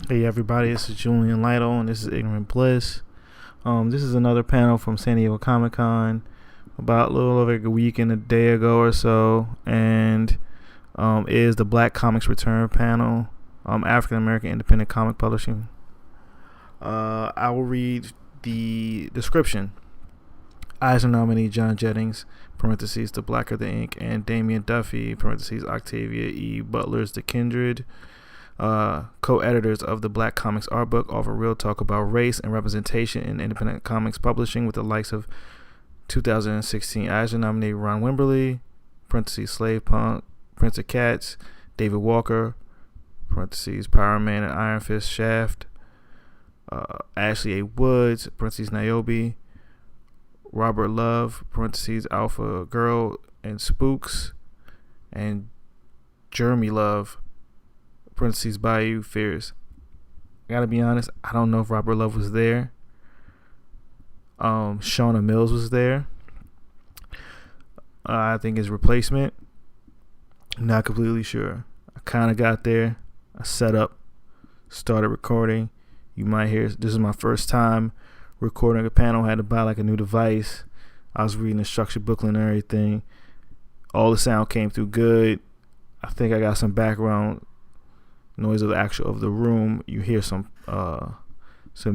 Hey everybody, this is Julian Lytle and this is Ignorant Bliss. This is another panel from San Diego Comic Con about a little over a week and a day ago or so, and is the Black Comix Return panel, African American Independent Comic Publishing. I will read the description. Eisner nominee John Jennings, parentheses, The Blacker the Ink, and Damian Duffy, parentheses, Octavia E. Butler's The Kindred, co-editors of the Black Comix art book, offer real talk about race and representation in independent comics publishing with the likes of 2016 Eisner nominee Ron Wimberly, parentheses, Slave Punk, Prince of Cats, David Walker, parentheses, Power Man and Iron Fist Shaft, Ashley A. Woods, parentheses, Niobe, Robert Love, parentheses, Alpha Girl and Spooks, and Jeremy Love, parentheses, Bayou Fears. I gotta be honest, I don't know if Robert Love was there. Shauna Mills was there. I think his replacement. Not completely sure. I kind of got there. I set up, started recording. You might hear, this is my first time recording a panel. I had to buy like a new device. I was reading the structure booklet and everything. All the sound came through good. I think I got some background noise of the room. You hear some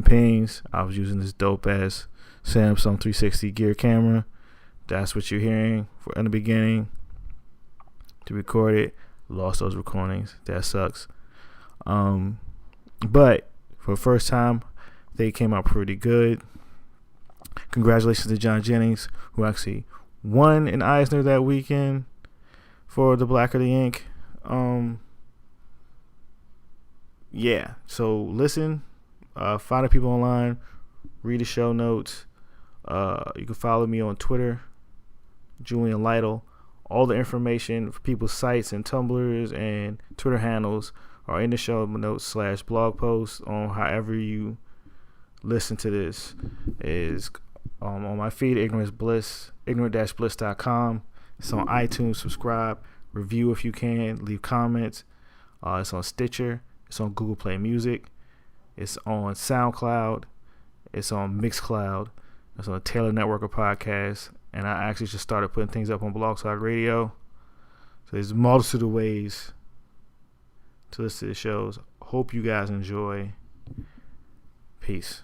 pings. I was using this dope ass Samsung 360 gear camera. That's what you're hearing in the beginning. To record it, lost those recordings. That sucks. But for the first time, they came out pretty good. Congratulations to John Jennings, who actually won in Eisner that weekend for The Blacker the Ink. Yeah, so listen, find the people online, read the show notes. You can follow me on Twitter, Julian Lytle. All the information for people's sites and Tumblrs and Twitter handles are in the show notes / blog posts on however you listen to this. Is on my feed, ignorant-bliss.com. It's on iTunes. Subscribe, review if you can, leave comments. It's on Stitcher. It's on Google Play Music. It's on SoundCloud. It's on Mixcloud. It's on the Taylor Network of Podcasts. And I actually just started putting things up on Blog Talk Radio. So there's a multitude of ways to listen to the shows. Hope you guys enjoy. Peace.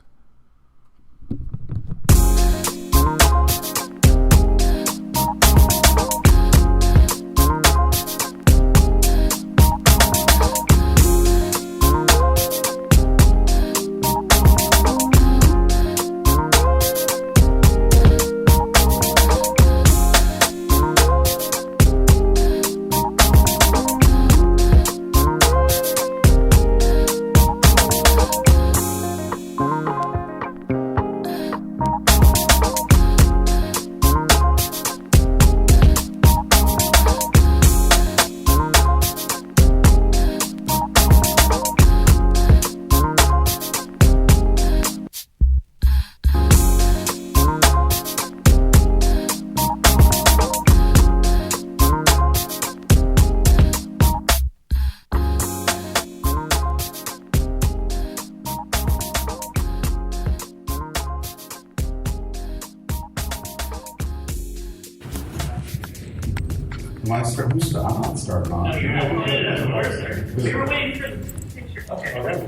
I'm not starting on. No, you're not. Of course, sir. We were waiting for the picture. Okay. All right.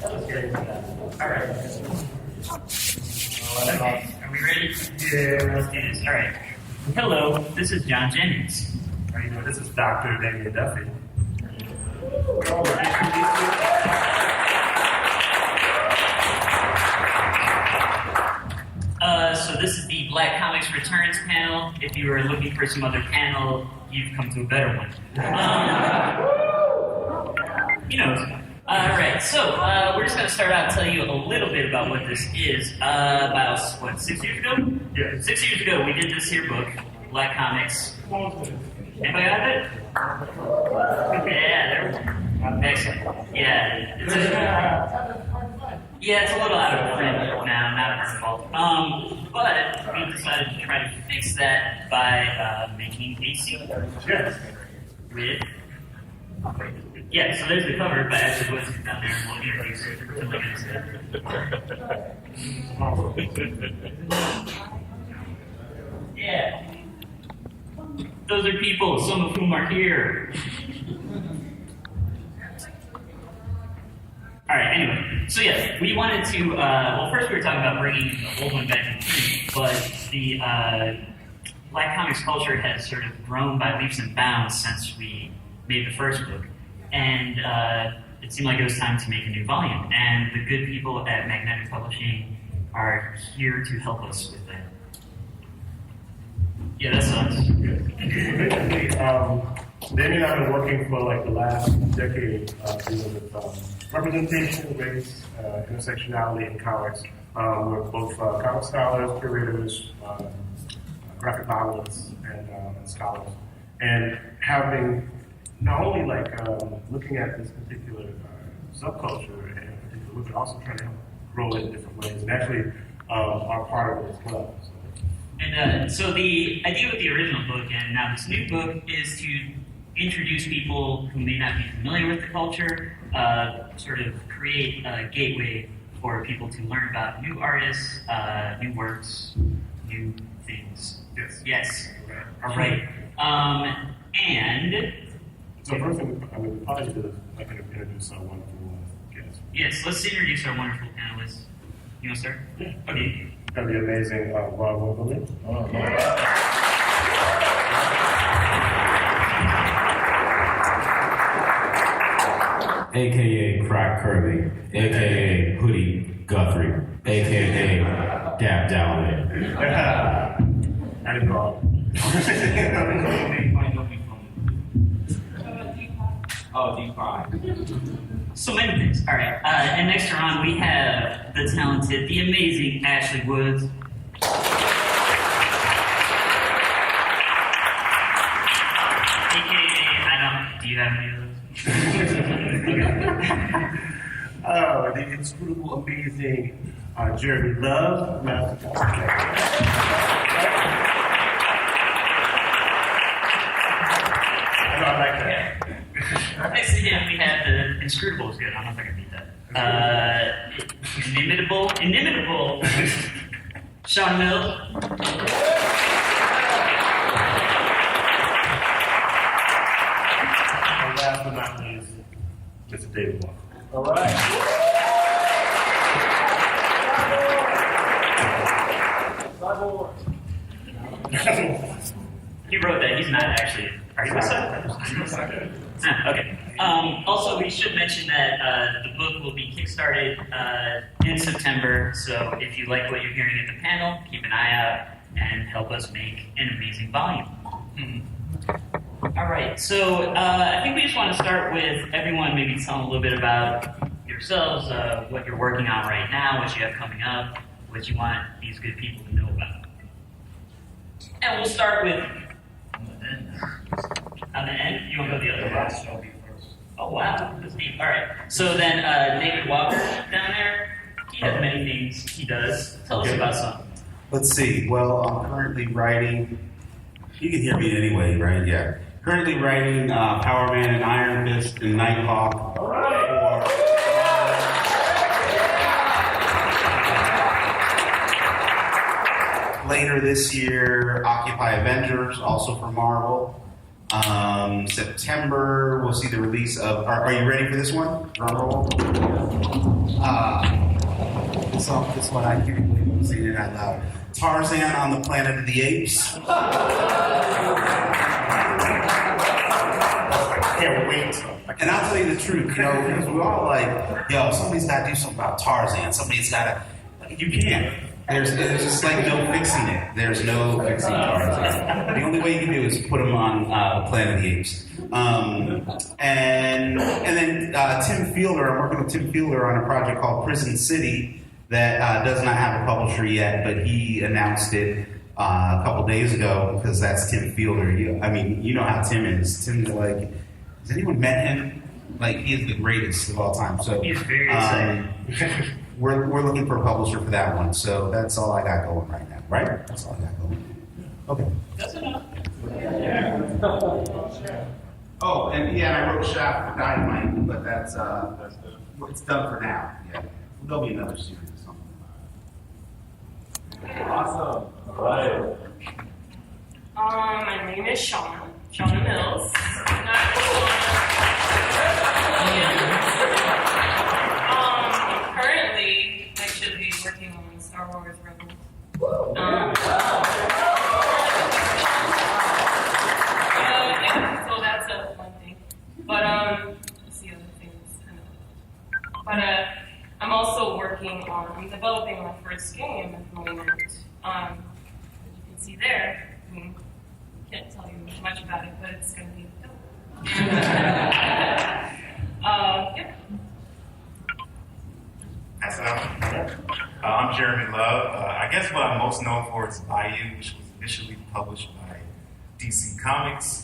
That was great. All right. Okay. Are we ready? Yeah. Let's do this. All right. Hello, this is John Jennings. How you doing? This is Dr. Damian Duffy. So this is the Black Comix Returns panel. If you were looking for some other panel, you've come to a better one. You know. All right, so we're just going to start out and tell you a little bit about what this is. About, 6 years ago? Yeah. 6 years ago, we did this here book, Black Comix. Anybody got it? Yeah, there we go. Excellent. Yeah, it's a little out of print now, not our fault. But we decided to try to fix that by making a sequel. Yes. With Yeah, so there's the cover, but actually what's down there, we'll introduce it to like Yeah. Those are people, some of whom are here. Alright, anyway. So yes, we wanted to, well first we were talking about bringing the old one back in, but the Black Comix culture has sort of grown by leaps and bounds since we made the first book. And it seemed like it was time to make a new volume. And the good people at Magnetic Publishing are here to help us with that. Yeah, that sucks. Basically, Damian and I have been working for like the last decade dealing with representation, race, intersectionality in comics. We're both comic scholars, curators, graphic novelists, and scholars. And having not only like looking at this particular subculture in particular, but also trying to help grow it in different ways, and actually are part of it as well. And so the idea with the original book and now this new book is to introduce people who may not be familiar with the culture, sort of create a gateway for people to learn about new artists, new works, new things. Yes. All right. And so first thing, we probably should like introduce our wonderful guest. yes, let's introduce our wonderful panelists. You want to start? Yeah. Okay. It's gonna be amazing. Rob Wilkerley. AKA Crack Kirby, AKA Hoodie Guthrie, AKA Dab Dalloway. I didn't know. Oh, D5. So many things. All right. And next around we have the talented, the amazing Ashley Woods. AKA, do you have any of those? The inscrutable, amazing Jeremy Love. I like that. Next to him we have the inscrutable is good. I don't know if I can beat that. Inimitable Sean Mills. And last but not least, Mr. David Walker. All right. He wrote that. He's not actually. Are you listening? Okay. Also, we should mention that the book will be kickstarted in September. So if you like what you're hearing at the panel, keep an eye out and help us make an amazing volume. All right. So I think we just want to start with everyone maybe telling a little bit about yourselves, what you're working on right now, what you have coming up, what you want these good people to know about. And we'll start with on the end. You want to go the other way? Oh wow, that's deep. All right. So then David Walker down there, he has many things he does. Tell us about some. Let's see. Well, I'm currently writing. You can hear me anyway, right? Yeah. Currently writing Power Man and Iron Fist and Nighthawk. All right. Later this year, Occupy Avengers, also for Marvel. September, we'll see the release of. Are you ready for this one? This one I can't believe I'm saying it out loud. Tarzan on the Planet of the Apes. Can't wait. And I'll tell you the truth, because we're all like, yo, somebody's got to do something about Tarzan. Somebody's got to. You can't. There's just like no fixing it. There's no fixing Tarzan. The only way you can do is put him on Planet of the Apes. And then Tim Fielder, I'm working with Tim Fielder on a project called Prison City that does not have a publisher yet, but he announced it a couple days ago because that's Tim Fielder. You know how Tim is. Tim's like, has anyone met him? Like, he is the greatest of all time. So He's very exciting. We're looking for a publisher for that one. So that's all I got going right now, right? That's all I got going. Okay. That's enough. Oh, and yeah, I wrote Shop for Dynamite, but that's it's done for now. Yeah, there'll be another series or something. Awesome. All right. My name is Shauna Mills. Currently, I should be working on Star Wars Rebels. So that's a one thing. But let's see other things. But I'm also working on. I'm developing my first game at the moment. As you can see there. Can't tell you much about it, but it's going to be dope. Yeah. Pass it out. I'm Jeremy Love. I guess what I'm most known for is Bayou, which was initially published by DC Comics.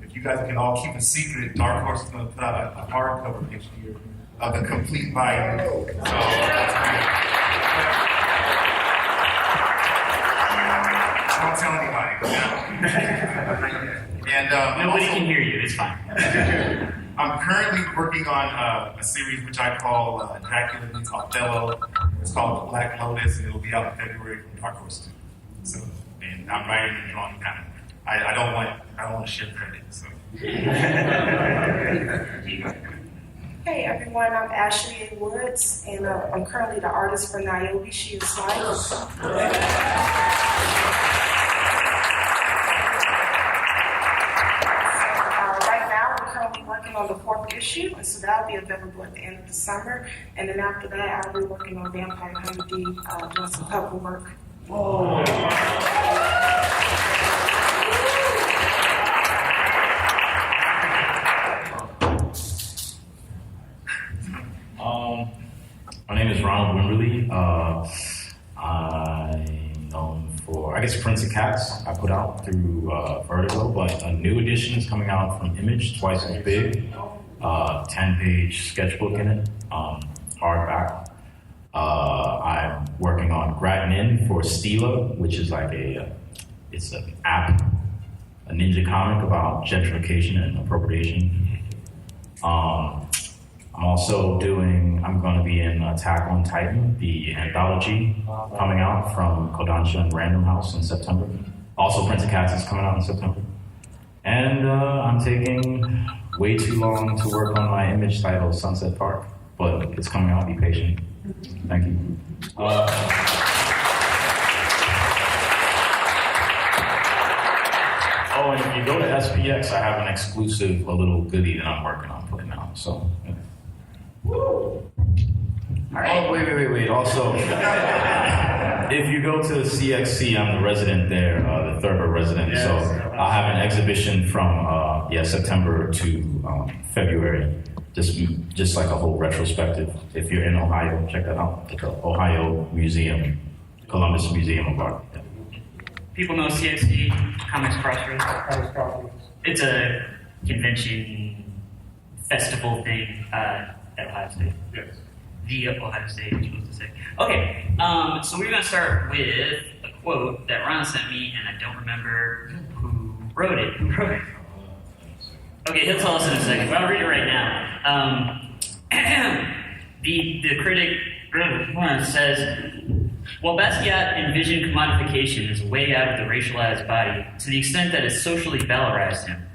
If you guys can all keep a secret, Dark Horse is going to put out a hardcover next year of the complete Bayou. So that's great. Don't tell anybody. And Nobody can hear you. It's fine. I'm currently working on a series which I call Dracula meets Othello. It's called The Black Lotus, and it'll be out in February from Dark Horse 2. So, and I'm writing and drawing kind of. I don't want to share credit. So. Hey everyone, I'm Ashley A. Woods, and I'm currently the artist for Niobe, She Is Life. Right now, we're currently working on the 4th issue, and so that'll be available at the end of the summer. And then after that, I'll be working on Vampire Hunter D, doing some cover work. My name is Ronald Wimberly. I'm known for, I guess, Prince of Cats I put out through Vertigo, but a new edition is coming out from Image, twice as big, 10-page sketchbook in it, hardback. I'm working on Gratin' for Stila, which is like it's an app, a ninja comic about gentrification and appropriation. I'm going to be in Attack on Titan, the anthology coming out from Kodansha and Random House in September. Also, Prince of Cats is coming out in September. And I'm taking way too long to work on my Image title, Sunset Park, but it's coming out. Be patient. Thank you. And if you go to SPX, I have an exclusive, a little goodie that I'm working on putting out. So. Yeah. All right. Oh, wait. Also, if you go to CXC, I'm the resident there, the Thurber resident. Yes. So I'll have an exhibition from September to February. Just like a whole retrospective. If you're in Ohio, check that out. It's the Ohio Museum, Columbus Museum of Art. Yeah. People know CXC, Comics Crossroads. It's a convention festival thing at Ohio State. Yes. The Ohio State, you're supposed to say. Okay, so we're going to start with a quote that Ron sent me, and I don't remember who wrote it. Okay, he'll tell us in a second, but I'll read it right now. The critic says, while Basquiat envisioned commodification as a way out of the racialized body to the extent that it socially valorized him,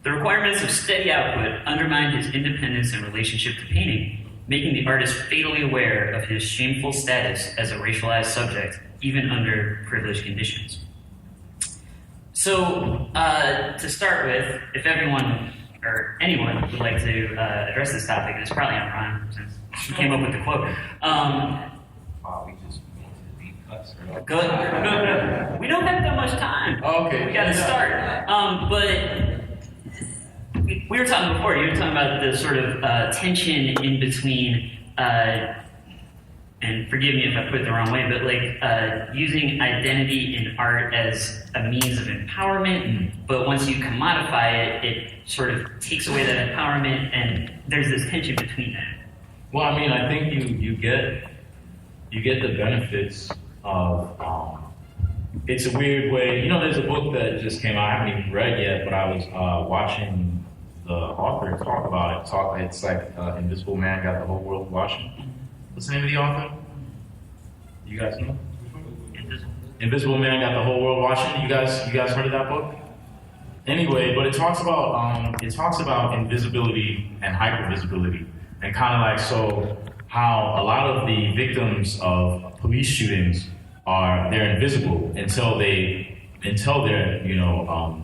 the requirements of steady output undermined his independence in relationship to painting, making the artist fatally aware of his shameful status as a racialized subject, even under privileged conditions. So, to start with, if everyone or anyone would like to address this topic, it's probably on Ron, since he came up with the quote. Wow, we just made deep cuts. Good. We don't have that much time. Okay. We got to start. But we were talking before. You were talking about the sort of tension in between, and forgive me if I put it the wrong way, but like using identity in art as a means of empowerment. But once you commodify it, it sort of takes away that empowerment, and there's this tension between that. Well, I mean, I think you get the benefits of it's a weird way. You know, there's a book that just came out. I haven't even read yet, but I was watching the author talk about it. It's like Invisible Man Got the Whole World Watching. What's the name of the author? You guys know? Invisible Man Got the Whole World Watching. You guys heard of that book? Anyway, but it talks about invisibility and hypervisibility, and kind of like so how a lot of the victims of police shootings they're invisible until they're you know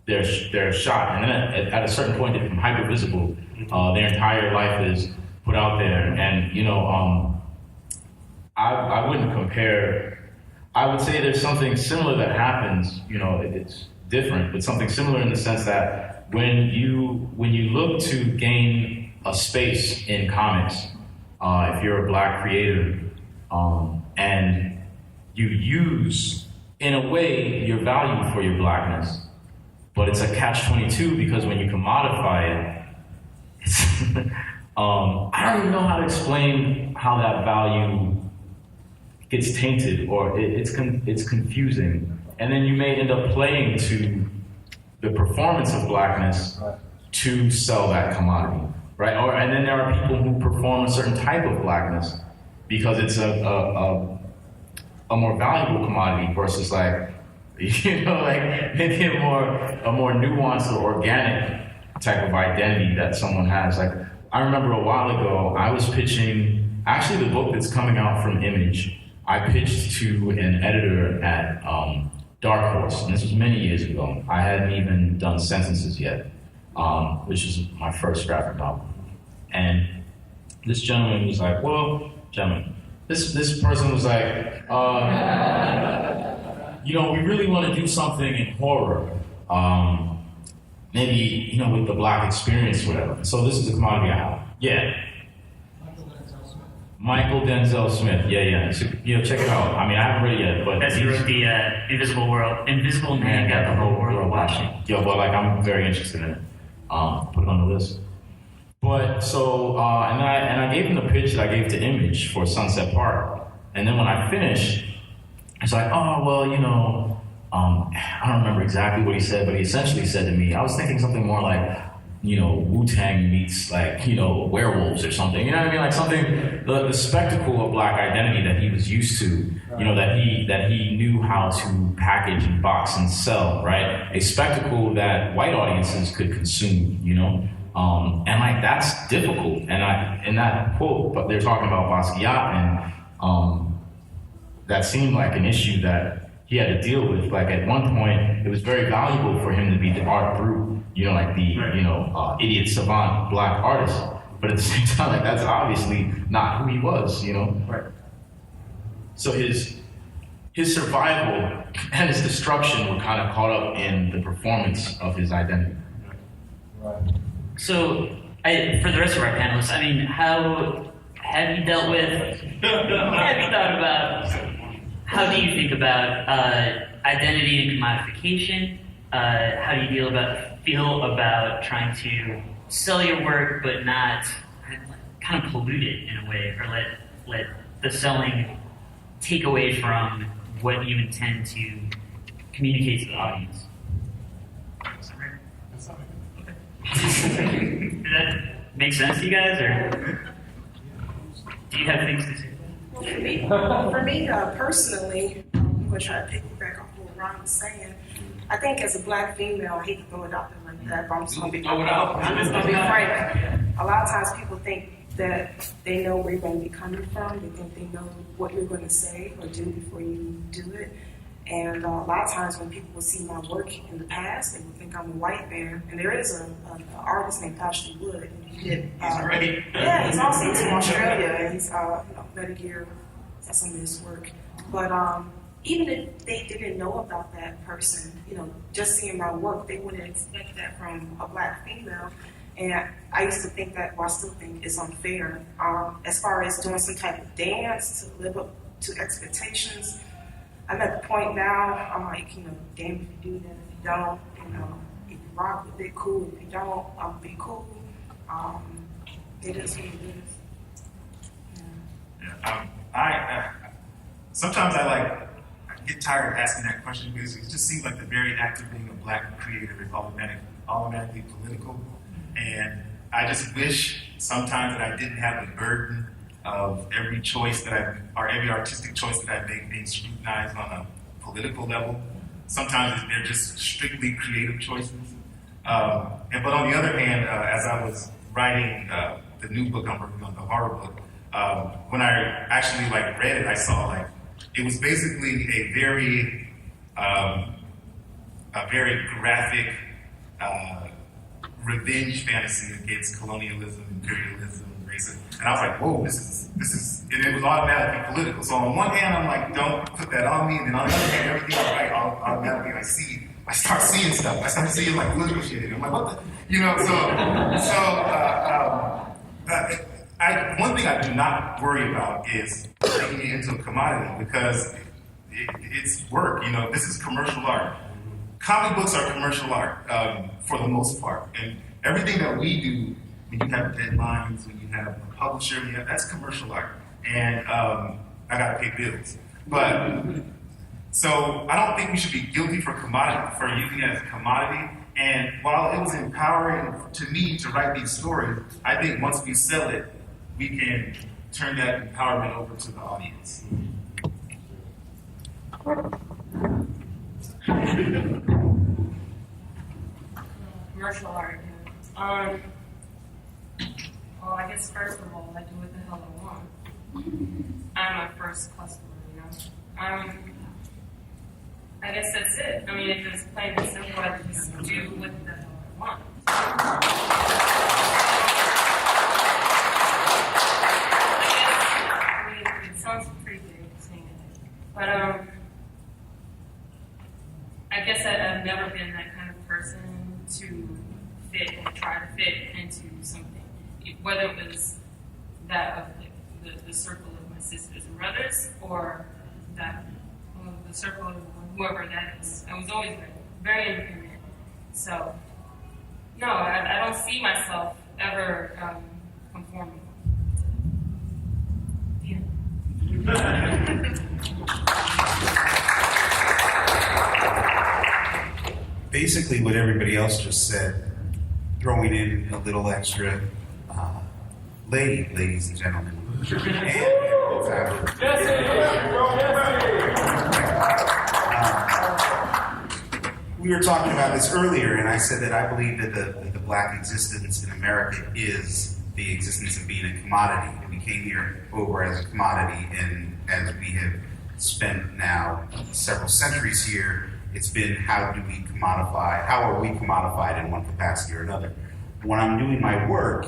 they're shot, and then at a certain point they become hypervisible. Their entire life is put out there, and you know I wouldn't compare. I would say there's something similar that happens. You know, it's different, but something similar in the sense that when you look to gain a space in comics, if you're a Black creator, and you use, in a way, your value for your Blackness, but it's a catch-22 because when you commodify it, it's I don't even know how to explain how that value gets tainted, or it's confusing. And then you may end up playing to the performance of Blackness to sell that commodity, right? And then there are people who perform a certain type of Blackness because it's a more valuable commodity versus like, you know, like maybe a more nuanced or organic type of identity that someone has. Like I remember a while ago, I was pitching actually the book that's coming out from Image. I pitched to an editor at Dark Horse, and this was many years ago. I hadn't even done Sentences yet, which is my first graphic novel. And this gentleman was like, this person was like, you know, we really want to do something in horror, maybe, you know, with the Black experience or whatever. So this is the commodity I have. Yeah. Michael Denzel Smith, yeah. So, you know, check it out. I mean, I haven't read it yet, but that's who wrote the Invisible Man Got the Whole World Watching. Yo, but like, I'm very interested in it. Put it on the list. But so, and I gave him the pitch that I gave to Image for Sunset Park, and then when I finished, it's like, oh well, you know, I don't remember exactly what he said, but he essentially said to me, I was thinking something more like, you know, Wu-Tang meets like, you know, werewolves or something. You know what I mean? Like something, the spectacle of Black identity that he was used to, you know, that he knew how to package and box and sell, right? A spectacle that white audiences could consume, you know? And like, that's difficult. And in that quote, but they're talking about Basquiat, and that seemed like an issue that he had to deal with. Like at one point, it was very valuable for him to be the art brute, you know, like the, you know, idiot savant Black artist. But at the same time, like that's obviously not who he was, you know? Right. So his survival and his destruction were kind of caught up in the performance of his identity. Right. So, for the rest of our panelists, I mean, how have you dealt with, have you thought about, how do you think about identity and commodification? How do you feel about trying to sell your work but not kind of pollute it in a way, or let the selling take away from what you intend to communicate to the audience? Does that make sense to you guys, or do you have things to say? Well, for me personally, I'm going to try to piggyback off what Ron was saying. I think as a Black female, I hate to throw it out there like that, but I'm just going to be frank. A lot of times people think that they know where you're going to be coming from. They think they know what you're going to say or do before you do it. And a lot of times when people will see my work in the past, they will think I'm a white man. And there is an artist named Ashley Wood. And he did, yeah, he's also from Australia. And he's Medicare for some of his work. But even if they didn't know about that person, you know, just seeing my work, they wouldn't expect that from a Black female. And I used to think that, well, I still think it's unfair. As far as doing some type of dance to live up to expectations, I'm at the point now, I'm like, you know, damn if you do that, if you don't, you know, if you rock with it, cool. If you don't, I'll be cool. It is what it is. Yeah. Sometimes I like, get tired of asking that question because it just seems like the very act of being a Black creator is automatically political. And I just wish sometimes that I didn't have the burden of every choice that or every artistic choice that I make being scrutinized on a political level. Sometimes they're just strictly creative choices. But on the other hand, as I was writing the new book I'm working on, the horror book, when I actually read it, I saw it was basically a very graphic revenge fantasy against colonialism, imperialism, racism. And I was like, whoa, this is, and it was automatically political. So on one hand, I'm like, don't put that on me. And then on the other hand, everything I write, automatically I start seeing stuff. I start seeing political shit. And I'm like, what the, one thing I do not worry about is making it into a commodity because it's work. This is commercial art. Comic books are commercial art for the most part, and everything that we do, when you have deadlines, when you have a publisher, that's commercial art, and I gotta pay bills. But so I don't think we should be guilty for using it as a commodity. And while it was empowering to me to write these stories, I think once we sell it, we can turn that empowerment over to the audience. Commercial art, well, I guess first of all, I do what the hell I want. I'm my first customer, I guess that's it. I mean, if it's plain and simple, I just do what the hell I want. It sounds pretty big saying it, but I guess I've never been that kind of person to fit or try to fit into something, whether it was that of the circle of my sisters and brothers or that the circle of whoever that is. I was always very independent. So, no, I don't see myself ever conforming. Yeah. Basically what everybody else just said, throwing in a little extra ladies and gentlemen. We were talking about this earlier, and I said that I believe that the Black existence in America is the existence of being a commodity. And we came here over as a commodity, and as we have spent now several centuries here, it's been how are we commodified in one capacity or another. When I'm doing my work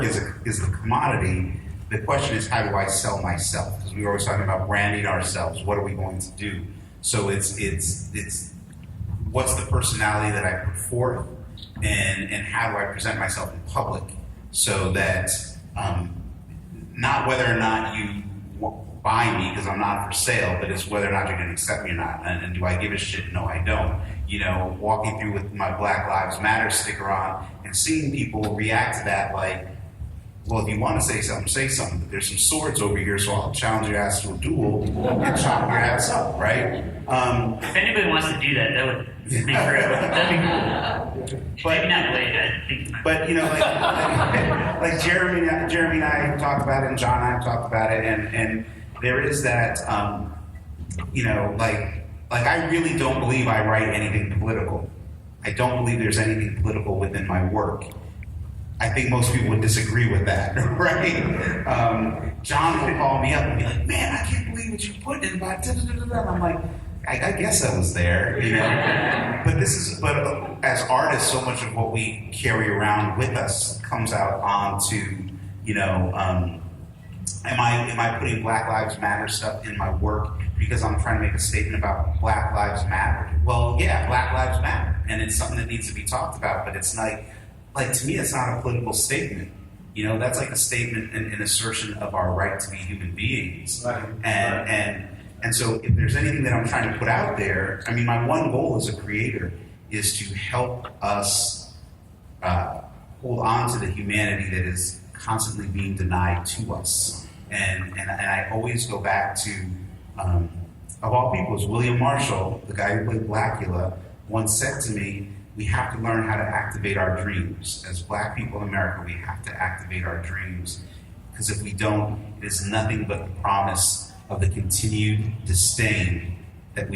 is the commodity. The question is, how do I sell myself? Because we were always talking about branding ourselves. What are we going to do? So it's what's the personality that I put forth, and how do I present myself in public, so that not whether or not you buy me, because I'm not for sale, but it's whether or not you're going to accept me or not. And do I give a shit? No, I don't. Walking through with my Black Lives Matter sticker on and seeing people react to that like, well, if you want to say something, say something. But there's some swords over here, so I'll challenge your ass to a duel and chop your ass up, right? If anybody wants to do that, that would make that'd be cool. Maybe not late. But like Jeremy and I have talked about it, and John and I have talked about it, and there is that, like I really don't believe I write anything political. I don't believe there's anything political within my work. I think most people would disagree with that, right? John will call me up and be like, man, I can't believe what you put in about da-da-da-da-da. And I'm like, I guess I was there, But as artists, so much of what we carry around with us comes out onto, am I putting Black Lives Matter stuff in my work because I'm trying to make a statement about Black Lives Matter? Well, yeah, Black Lives Matter, and it's something that needs to be talked about, but it's like to me, it's not a political statement. That's like a statement and an assertion of our right to be human beings. Right. And so if there's anything that I'm trying to put out there, I mean, my one goal as a creator is to help us hold on to the humanity that is constantly being denied to us. And I always go back to of all people, is William Marshall, the guy who played Blackula, once said to me, we have to learn how to activate our dreams. As Black people in America, we have to activate our dreams, because if we don't, it is nothing but the promise of the continued disdain that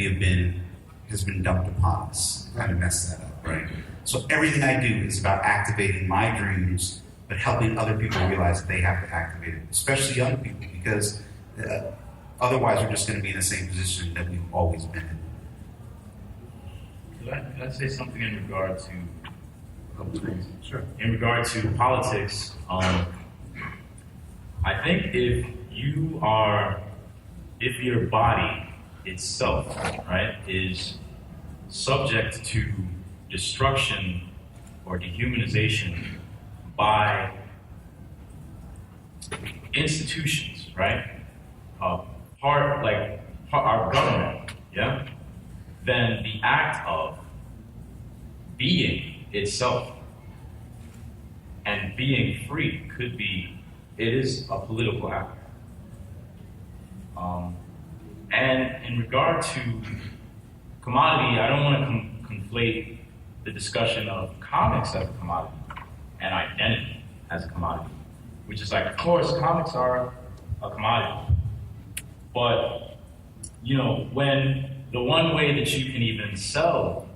has been dumped upon us. Kind of messed that up, right? So everything I do is about activating my dreams, but helping other people realize that they have to activate it, especially young people, because otherwise we're just going to be in the same position that we've always been in. Could I say something in regard to a couple things? Sure. In regard to politics, I think if your body itself, right, is subject to destruction or dehumanization by institutions, right, our government, yeah, then the act of being itself and being free it is a political act. And in regard to commodity, I don't want to conflate the discussion of comics as a commodity and identity as a commodity, which is like, of course, comics are a commodity. But, when the one way that you can even sell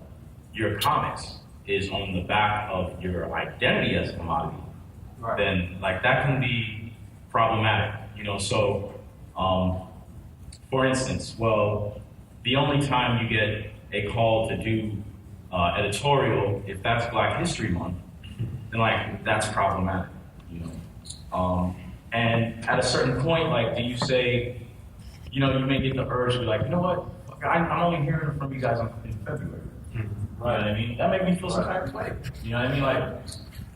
your comics is on the back of your identity as a commodity, right, then that can be problematic, So, for instance, the only time you get a call to do editorial, if that's Black History Month, then that's problematic, And at a certain point, do you say, you may get the urge to be like, you know what, I'm only hearing from you guys in February. Right. You know what I mean? That made me feel some kind of way. You know what I mean?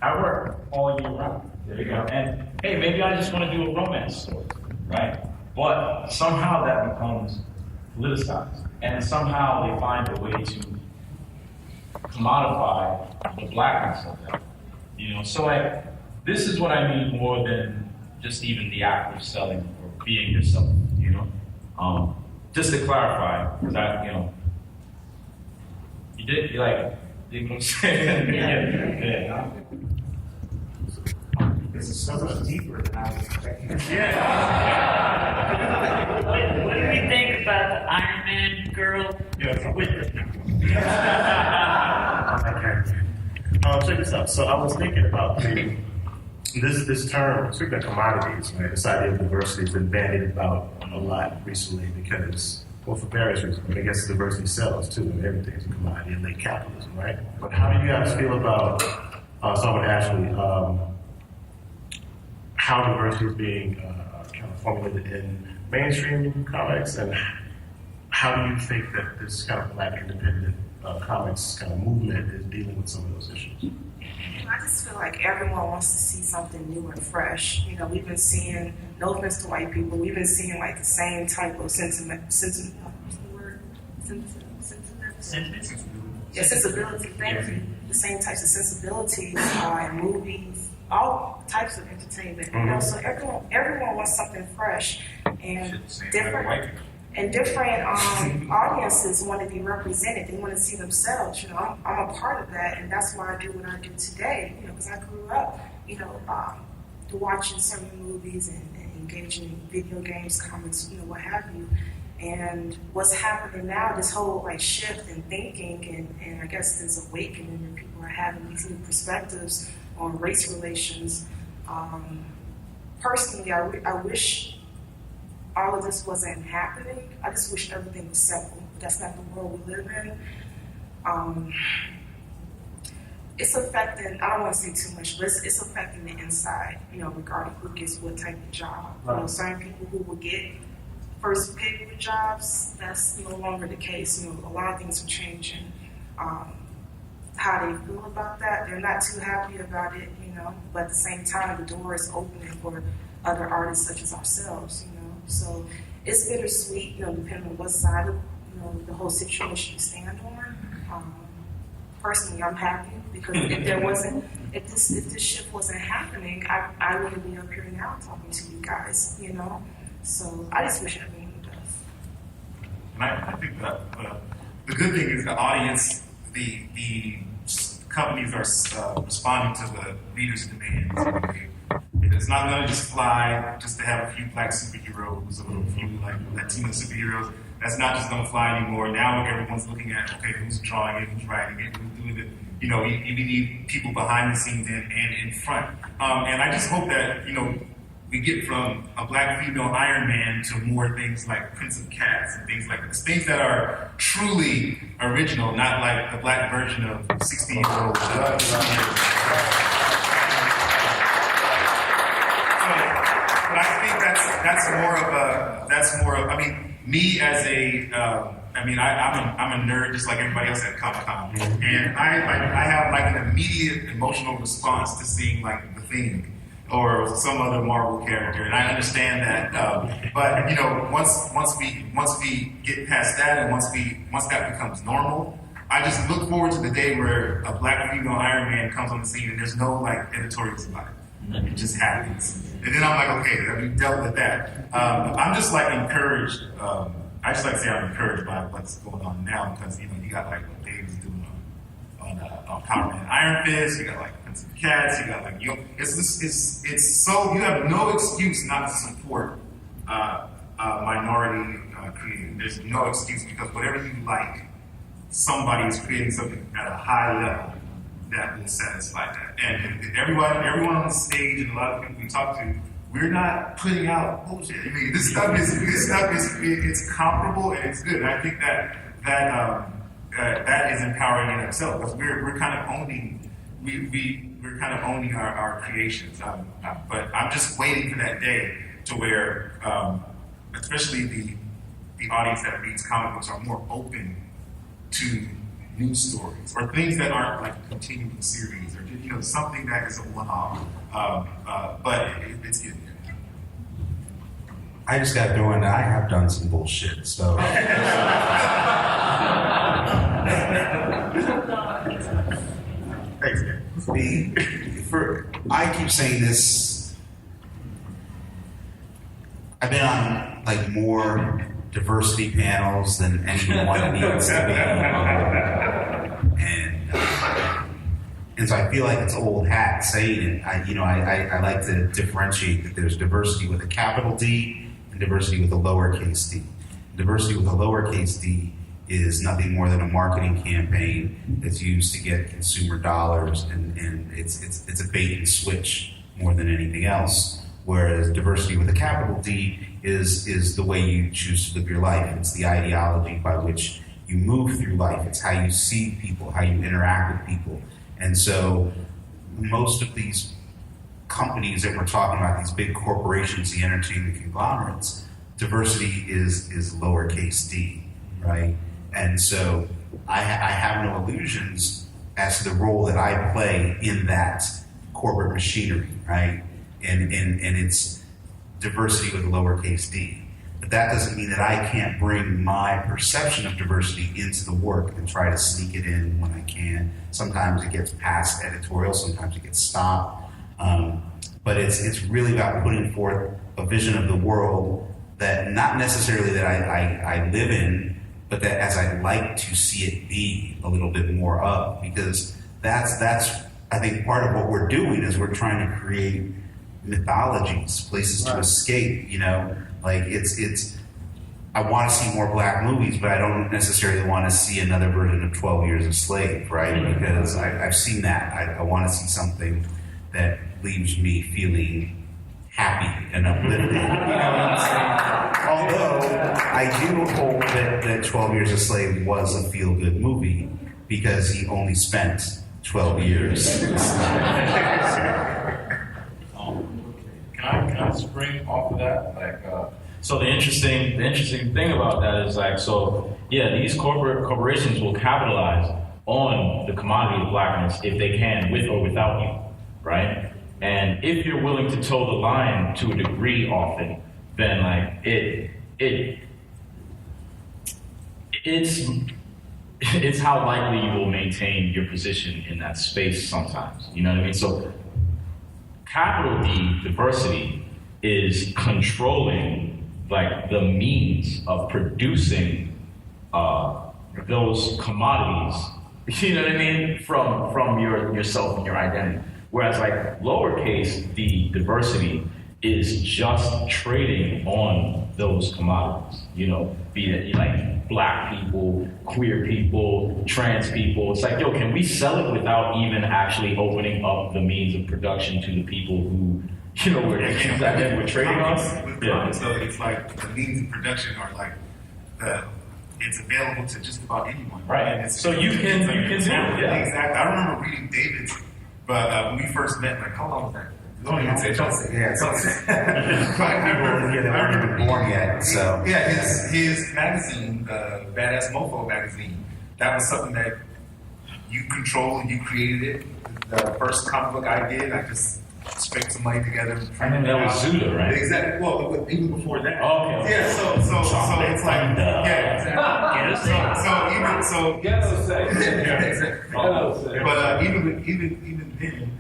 I work all year round. There you go. And hey, maybe I just want to do a romance story, right? But somehow that becomes politicized. And somehow they find a way to commodify the Blackness of that. So this is what I mean more than just even the act of selling or being yourself, Just to clarify, because you didn't say yeah. This is so much deeper than I was expecting. Yeah. What do we think about the Iron Man girl with Check this out. So I was thinking about this term, speaking of commodities, right? This idea of diversity has been bandied about a lot recently because, for various reasons. I guess diversity sells too, and everything's a commodity in late capitalism, right? But how do you guys feel about someone actually how diversity is being kind of formulated in mainstream comics, and how do you think that this kind of Black independent comics kind of movement is dealing with some of those issues? I just feel like everyone wants to see something new and fresh. We've been seeing, no offense to white people, we've been seeing the same type of sensibility, thank you. The same types of sensibilities in movies, all types of entertainment. So everyone wants something fresh and different. And different audiences want to be represented. They want to see themselves. I'm a part of that, and that's why I do what I do today. Because I grew up, watching certain movies and engaging in video games, comics, what have you. And what's happening now, this whole shift in thinking, and I guess this awakening that people are having these new perspectives on race relations. Personally, I wish all of this wasn't happening. I just wish everything was simple. But that's not the world we live in. It's affecting, I don't want to say too much, but it's affecting the inside, regarding who gets what type of job. Right. Certain people who will get first pick with jobs, that's no longer the case. A lot of things are changing. How they feel about that, they're not too happy about it, but at the same time, the door is opening for other artists such as ourselves, So it's bittersweet, depending on what side of the whole situation you stand on. Personally, I'm happy because if this shift wasn't happening, I wouldn't be up here now talking to you guys, So I just wish everyone does. And I think that the good thing is the audience, the companies are responding to the readers' demands. It's not going to just fly just to have a few black superheroes or a few like Latino superheroes. That's not just going to fly anymore. Now everyone's looking at, okay, who's drawing it, who's writing it, who's doing it. You know, you need people behind the scenes and in front. And I just hope that, you know, we get from a black female Iron Man to more things like Prince of Cats and things like this. Things that are truly original, not like the black version of 60-year-old. But I think that's more of I mean, me as a I'm a nerd just like everybody else at Comic-Con, and I have like an immediate emotional response to seeing like The Thing or some other Marvel character, and I understand that. But you know, once we get past that, and once that becomes normal, I just look forward to the day where a black female Iron Man comes on the scene and there's no like editorials about it. It just happens. And then I'm like, okay, we dealt with that. I'm just like encouraged. I just like to say I'm encouraged by what's going on now because, you know, you got like what Dave's doing on Power Man Iron Fist, you got like Prince of Cats, you got like, you know, it's so, you have no excuse not to support minority creating. There's no excuse because whatever you like, somebody is creating something at a high level that will satisfy that. And everyone on the stage and a lot of people we talk to, we're not putting out bullshit. I mean, this stuff is it's comparable and it's good. And I think that is empowering in itself because we're kind of owning we're kind of owning our creations. But I'm just waiting for that day to where, especially the audience that reads comic books are more open to news stories or things that aren't like a continuing series or, you know, something that is a one-off. But it's getting there. I just got doing that. I have done some bullshit, so. I keep saying this. I've been on like more diversity panels than anyone needs to be. And so I feel like it's old hat saying it. I like to differentiate that there's diversity with a capital D and diversity with a lowercase d. Diversity with a lowercase d is nothing more than a marketing campaign that's used to get consumer dollars, and it's a bait and switch more than anything else. Whereas diversity with a capital D is the way you choose to live your life. It's the ideology by which you move through life. It's how you see people, how you interact with people. And so most of these companies that we're talking about, these big corporations, the entertainment conglomerates, diversity is lowercase d, right? And so I have no illusions as to the role that I play in that corporate machinery, right? And it's diversity with a lowercase d. But that doesn't mean that I can't bring my perception of diversity into the work and try to sneak it in when I can. Sometimes it gets past editorial, sometimes it gets stopped. But it's really about putting forth a vision of the world that not necessarily that I live in, but that as I'd like to see it be a little bit more of, because that's I think part of what we're doing is we're trying to create mythologies, places to escape, you know, like it's I want to see more black movies, but I don't necessarily want to see another version of 12 Years a Slave, right? Because I've seen that. I want to see something that leaves me feeling happy and uplifted. You know what I'm saying? Although I do hope that 12 Years a Slave was a feel-good movie because he only spent 12 years. Can I spring off of that? So the interesting thing about that is these corporations will capitalize on the commodity of blackness if they can, with or without you, right? And if you're willing to toe the line to a degree often, then it's how likely you will maintain your position in that space sometimes. You know what I mean? So capital D, diversity, is controlling like the means of producing those commodities, you know what I mean, from yourself and your identity. Whereas like lowercase, the diversity is just trading on those commodities, you know, be it like black people, queer people, trans people. It's like, yo, can we sell it without even actually opening up the means of production to the people who, you know, we're trading on? Yeah. So it's like the means of production are like it's available to just about anyone. Right. And So you can do it. Yeah. Exactly. I remember reading David's, but when we first met, like, how long was that? Black people, they weren't even born yet, so. Yeah, his magazine, Badass Mofo magazine, that was something that you controlled and you created it. The first comic book I did, I just scraped some money together. I mean, that was Zuda, right? Exactly. Well, even before that. Oh, okay. Yeah, so it's like, yeah, exactly. But even then,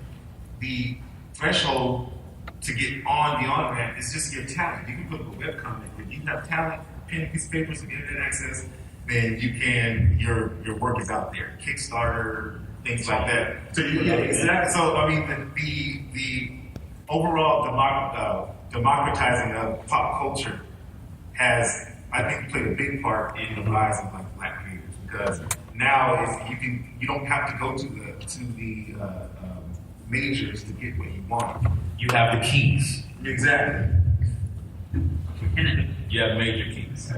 the threshold to get on the on-ramp is just your talent. You can put up a webcomic. If you have talent, pen and piece of paper, some internet access, then you can, your work is out there. Kickstarter, things like that. So exactly. So I mean, the overall democratizing of pop culture has, I think, played a big part in the rise of like Black creators, because now you don't have to go to the majors to get what you want. You have the keys. Exactly. You have major keys.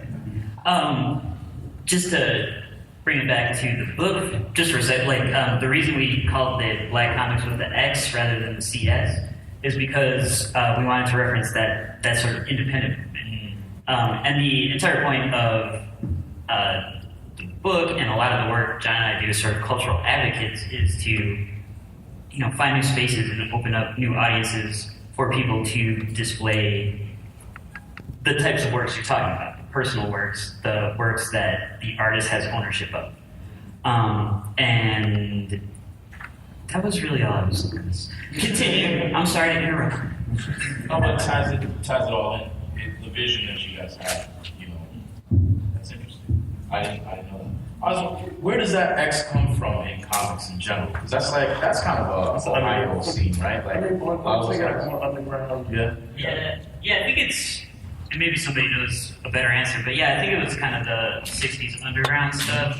Just to bring it back to the book, just for a sec, like the reason we called it Black Comix with the X rather than the CS is because we wanted to reference that sort of independent movement. And the entire point of the book and a lot of the work John and I do as sort of cultural advocates is to, you know, find new spaces and open up new audiences for people to display the types of works you're talking about, the personal works, the works that the artist has ownership of. And that was really all I was looking at. Continue. I'm sorry to interrupt. No, but ties it all in. The vision that you guys have, you know, that's interesting. I didn't know that. Also, where does that X come from in comics in general? Because that's kind of a Ohio scene, right? Like, more underground. Yeah, I think it's, and maybe somebody knows a better answer, but yeah, I think it was kind of the 60s underground stuff.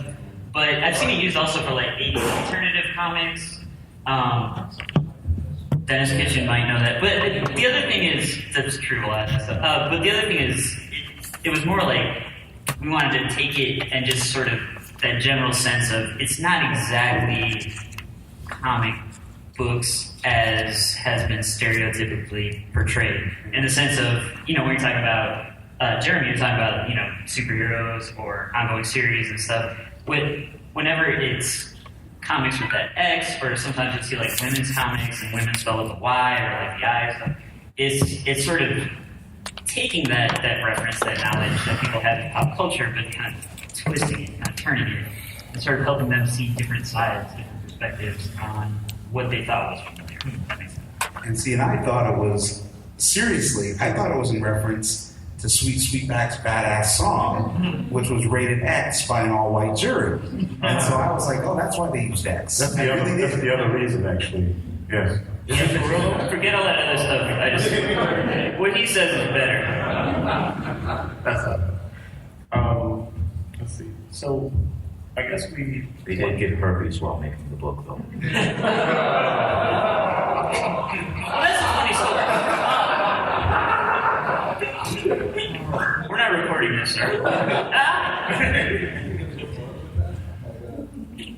But I've seen it used also for like 80s alternative comics. Dennis Kitchen might know that. But the other thing is, that's true, a lot of that stuff. But the other thing is, it was more like we wanted to take it and just sort of that general sense of it's not exactly comic books as has been stereotypically portrayed, in the sense of, you know, when you're talking about Jeremy, you're talking about, you know, superheroes or ongoing series and stuff. Whenever it's comics with that X, or sometimes you see like women's comics and women spelled with a Y or like the I stuff, it's sort of taking that reference, that knowledge that people have in pop culture, but kind of twisting it, kind of turning it, and sort of helping them see different sides, different perspectives on what they thought was familiar. That makes sense. And see, and I thought it was in reference to Sweet Sweetback's Badass Song, which was rated X by an all-white jury. And so I was like, oh, that's why they used X. That's the other reason, actually. Yes. Forget all that other stuff. I just, what he says is better. That's not. Let's see. So, I guess we. They did get herpes while making the book, though. Well, that's a funny story. We're not recording this, sir.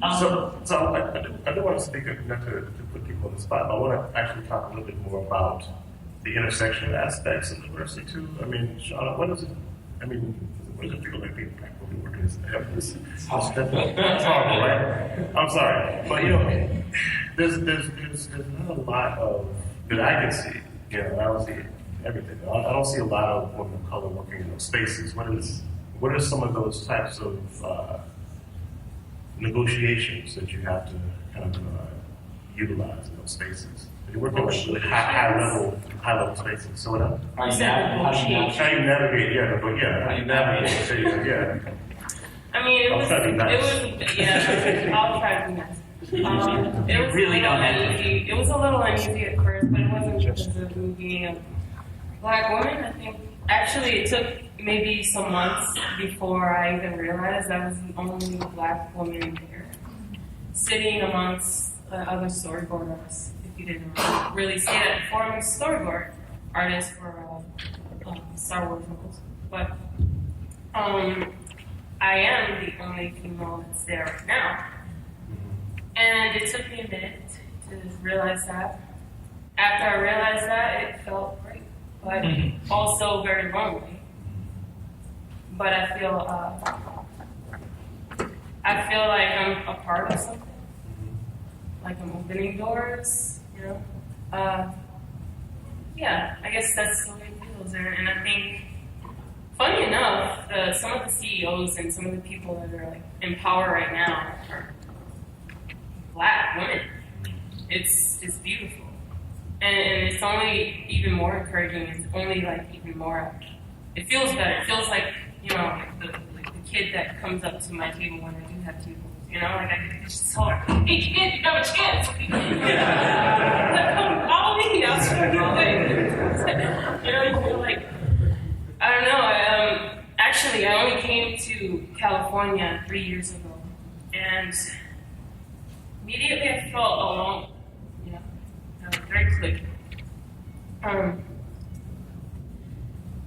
I do want to speak, not to put people on the spot, but I want to actually talk a little bit more about the intersection aspects of diversity too. I mean, Shauna, what does it feel like being black woman working as It's horrible, right? I'm sorry, but you know, there's not a lot of that I can see. You know, I don't see everything. I don't see a lot of women of color working in those spaces. What are some of those types of negotiations that you have to kind of utilize in those spaces? You're working with really high level spaces. So what else? How you navigate? Yeah, but yeah, how you navigate? Yeah. I mean, it I'll was, try to be nice. yeah, I'll try to be nice. It was Really a don't little have to. uneasy. It was a little uneasy at first, but it wasn't because of me being a Black woman. I think actually it took maybe some months before I even realized I was the only Black woman there, sitting amongst the other storyboarders. If you didn't really see that before, I'm a storyboard artist for Star Wars novels, but I am the only female that's there right now. And it took me a minute to realize that. After I realized that, it felt great, but also very lonely. But I feel like I'm a part of something, like I'm opening doors, you know. Yeah, I guess that's the way it feels, and I think, funny enough, some of the CEOs and some of the people that are like in power right now are Black women. It's beautiful, and it's only even more encouraging. It's only like even more. It feels better. It feels like, you know, like the kid that comes up to my table when I do have tables. You know, like I just tell her, "Hey kid, you have a chance. Come follow me. I'll show you the way." You know, you feel like, I don't know. Actually, I only came to California 3 years ago, and immediately I felt alone. You know, very clear.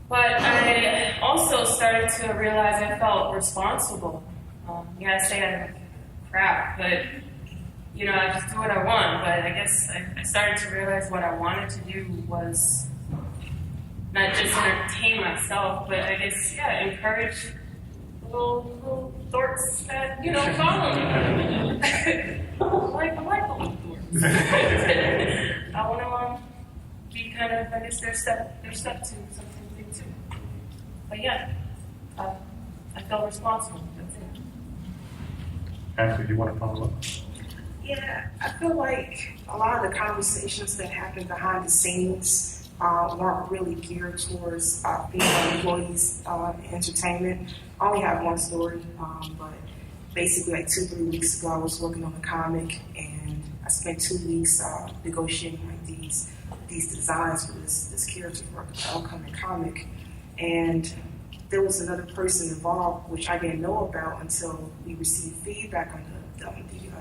But I also started to realize I felt responsible. Yeah, I say I don't crap, but you know, I just do what I want. But I guess I started to realize what I wanted to do was not just entertain myself, but I guess, yeah, encourage little dorks that, you know, follow me. I like little dorks. I want to be kind of, I guess, their step to something big too. But yeah, I feel responsible. That's it. Ashley, do you want to follow up? Yeah, I feel like a lot of the conversations that happen behind the scenes weren't really geared towards female employees in entertainment. I only have one story, but basically like 2-3 weeks ago I was working on a comic, and I spent 2 weeks negotiating like these designs for this character for the upcoming comic. And there was another person involved, which I didn't know about until we received feedback on the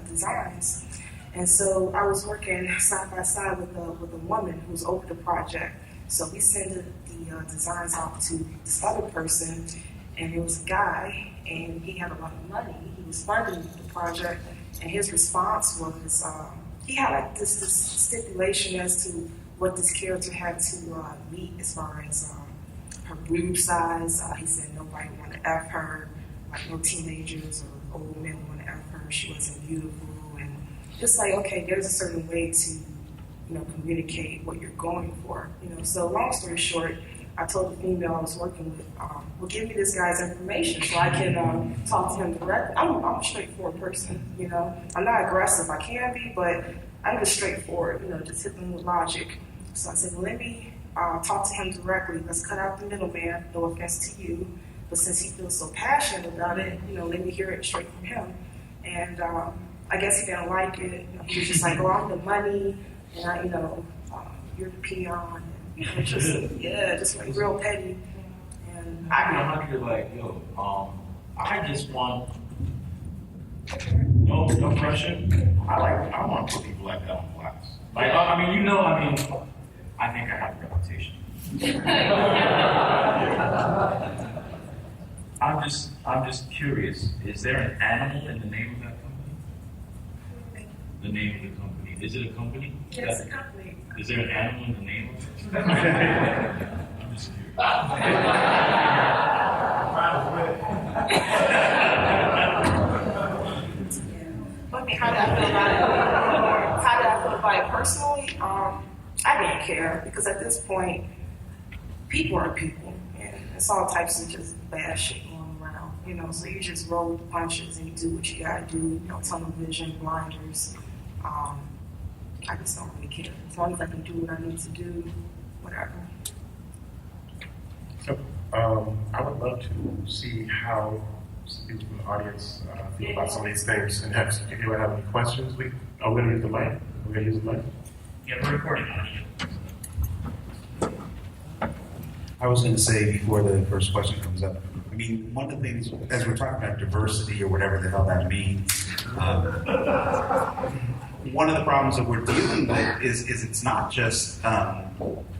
designs. And so I was working side by side with a woman who's over the project. So we sent the designs off to this other person, and it was a guy, and he had a lot of money. He was funding the project, and his response was he had like this stipulation as to what this character had to meet as far as her boob size. He said nobody wanted to F her, like no teenagers or old men wanted to F her. She wasn't beautiful. It's like, okay, there's a certain way to, you know, communicate what you're going for, you know. So long story short, I told the female I was working with, well, give me this guy's information so I can talk to him directly. I'm a straightforward person, you know. I'm not aggressive, I can be, but I'm just straightforward, you know, just hit them with logic. So I said, well, let me talk to him directly. Let's cut out the middleman, no offense to you. But since he feels so passionate about it, you know, let me hear it straight from him. And I guess he didn't like it. You know, he was just like, oh, I'm the money, and you're the peon. And, you know, just like real petty. And I feel like, I just want no pressure. I want to put people like that on blast. Like, I think I have a reputation. I'm just curious. Is there an animal in the name of that company? The name of the company. Is it a company? Yes, a company. Is there an animal in the name of it? I'm just curious. I mean, how did I feel about it? How did I feel about it personally? I didn't care, because at this point, people are people, and it's all types of just bad shit going around, you know. So you just roll with the punches and you do what you gotta do, you know, tunnel vision, blinders. I just don't really care. As long as I can do what I need to do, whatever. So I would love to see how some people from the audience feel about some of these things. And if anyone have any questions, we're going to use the mic. We're going to use the mic. Yeah, we're recording on it. I was going to say before the first question comes up, I mean, one of the things, as we're talking about diversity or whatever the hell that means, one of the problems that we're dealing with is it's not just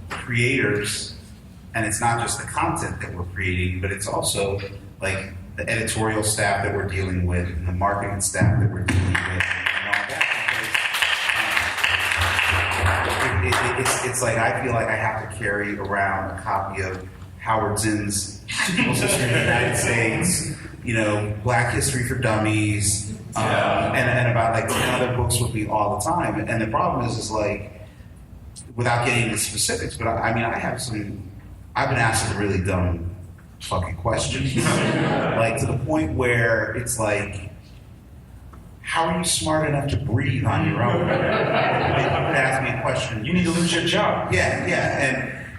creators and it's not just the content that we're creating, but it's also like the editorial staff that we're dealing with and the marketing staff that we're dealing with and all that. Because it's like I feel like I have to carry around a copy of Howard Zinn's People's History of the United States, you know, Black History for Dummies, and about like 10 other books with me all the time. And the problem is like, without getting into specifics, but I mean, I've been asked some really dumb fucking questions. Like to the point where it's like, how are you smart enough to breathe on your own? You could ask me a question. You need to lose your job. Yeah,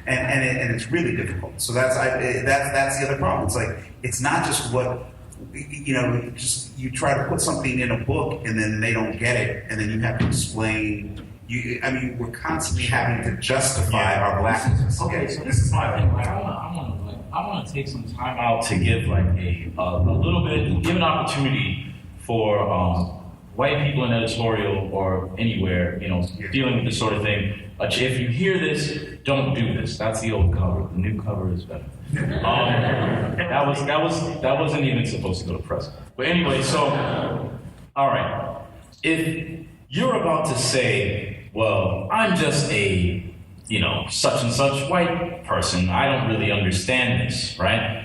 and it's really difficult. So that's the other problem. It's like it's not just what just you try to put something in a book and then they don't get it, and then you have to explain. We're constantly having to justify our blackness. Okay, so this is my thing. Like, I want to take some time out to give like a little bit, give an opportunity for white people in editorial or anywhere, dealing with this sort of thing. If you hear this, don't do this. That's the old cover. The new cover is better. That wasn't even supposed to go to press. But anyway, so all right. If you're about to say, well, I'm just a such and such white person, I don't really understand this, right?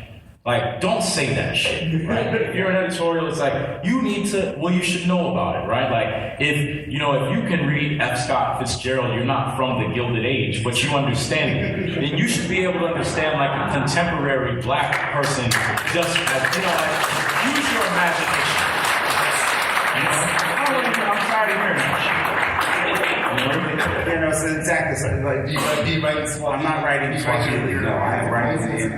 Like, don't say that shit, right? If you're an editorial, it's like, you should know about it, right? Like, if you can read F. Scott Fitzgerald, you're not from the Gilded Age, but you understand it, then you should be able to understand, like, a contemporary black person just as, use your imagination. I'm tired of hearing that shit. So exactly. I'm not writing Swahili. No, I'm writing.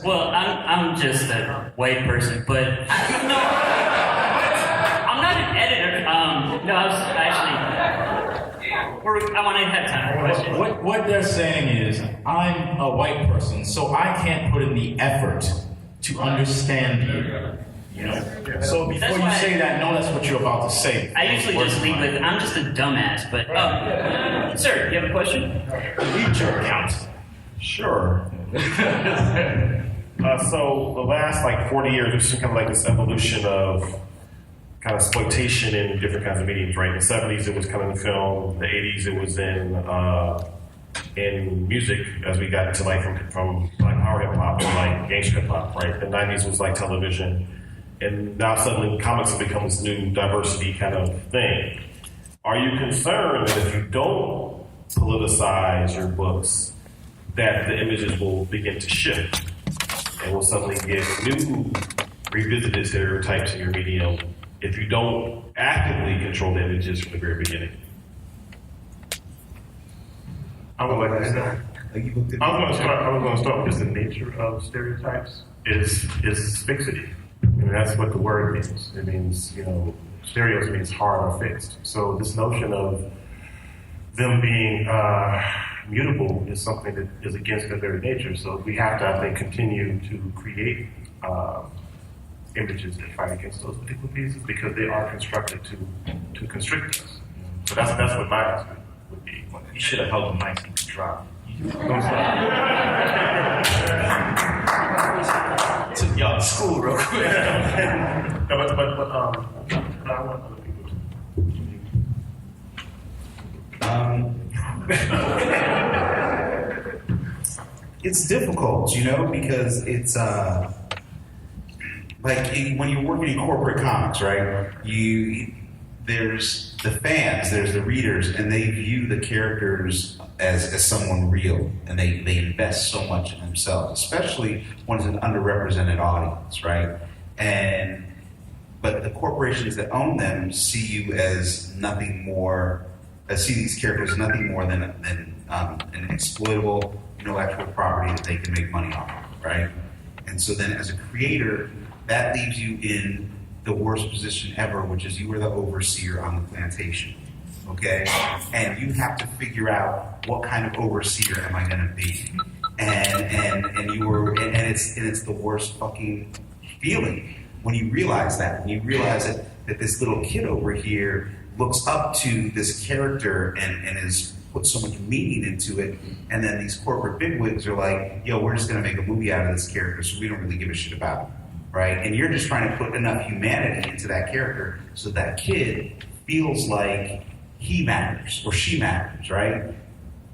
Well, I'm just a white person, but I'm not an editor. No, I was actually. I want to have time for questions. What they're saying is, I'm a white person, so I can't put in the effort to understand you. So before you say that, know that's what you're about to say. I usually just lead with, I'm just a dumbass, but, sir, you have a question? Read your account. Sure. So the last 40 years, we've seen kind of like this evolution of kind of exploitation in different kinds of mediums, right? In the 70s, it was kind of in film. In the 80s, it was in music, as we got into from Black Power hip hop to gangsta hip hop, right? The 90s was television. And now suddenly comics have become this new diversity kind of thing. Are you concerned that if you don't politicize your books, that the images will begin to shift and will suddenly get new revisited stereotypes in your medium if you don't actively control the images from the very beginning? I was going to start with just the nature of stereotypes is fixity. That's what the word means. It means, stereos means hard or fixed. So this notion of them being mutable is something that is against their very nature. So we have to, I think, continue to create images that fight against those particular pieces because they are constructed to constrict us. So that's what my answer would be. You should have held the mic and dropped. Took y'all to school real quick. But I want other people to. It's difficult, because it's when you're working in corporate comics, right? There's the fans, there's the readers, and they view the characters as someone real, and they invest so much in themselves, especially when it's an underrepresented audience, right? But the corporations that own them see you as nothing more, see these characters as nothing more than an exploitable intellectual property that they can make money off of, right? And so then as a creator, that leaves you in the worst position ever, which is you are the overseer on the plantation. Okay? And you have to figure out what kind of overseer am I gonna be. And it's the worst fucking feeling when you realize that. When you realize that this little kid over here looks up to this character and is put so much meaning into it, and then these corporate bigwigs are like, yo, we're just gonna make a movie out of this character, so we don't really give a shit about it, right? And you're just trying to put enough humanity into that character so that kid feels like he matters or she matters, right?